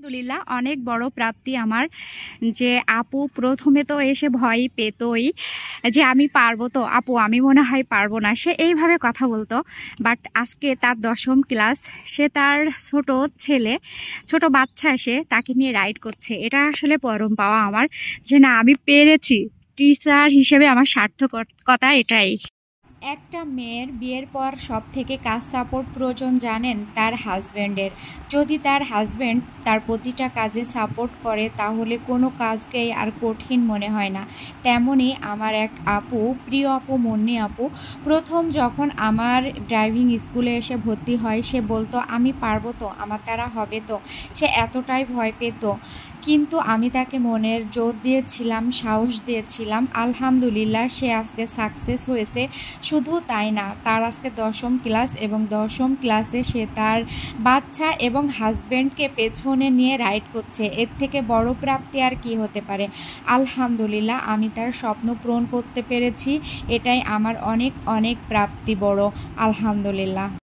আলহামদুলিল্লাহ অনেক বড় প্রাপ্তি আমার যে আপু প্রথমে তো এসে ভয়ই পেতই যে আমি পারবো তো আপু, আমি মনে হয় পারবো না, সে এইভাবে কথা বলতো। বাট আজকে তার 10ম ক্লাস, সে তার ছোট বাচ্চা এসে তাকে নিয়ে রাইড করছে। এটা আসলে পরম পাওয়া আমার, যে না আমি পেরেছি। টিচার হিসেবে আমার সার্থকতা এটাই। একটা মেয়ের বিয়ের পর সব থেকে কাজ সাপোর্ট প্রয়োজন জানেন? তার হাজব্যান্ডের। যদি তার হাজব্যান্ড তার প্রতিটা কাজে সাপোর্ট করে তাহলে কোনো কাজকেই আর কঠিন মনে হয় না। তেমনই আমার এক আপু, প্রিয় আপু মুন্নি আপু, প্রথম যখন আমার ড্রাইভিং স্কুলে এসে ভর্তি হয় সে বলতো আমি পারবো তো, আমার দ্বারা হবে তো। সে এতটাই ভয় পেত, কিন্তু আমি তাকে মনের জোর দিয়েছিলাম, সাহস দিয়েছিলাম। আলহামদুলিল্লাহ সে আজকে সাকসেস হয়েছে। শুধু তাই না, তার আজকে 10ম ক্লাস এবং 10ম ক্লাসে সে তার বাচ্চা এবং হাজব্যান্ডকে পেছনে নিয়ে রাইড করছে। এর থেকে বড় প্রাপ্তি আর কি হতে পারে। আলহামদুলিল্লাহ আমি তার স্বপ্ন পূরণ করতে পেরেছি, এটাই আমার অনেক অনেক প্রাপ্তি বড়। আলহামদুলিল্লাহ।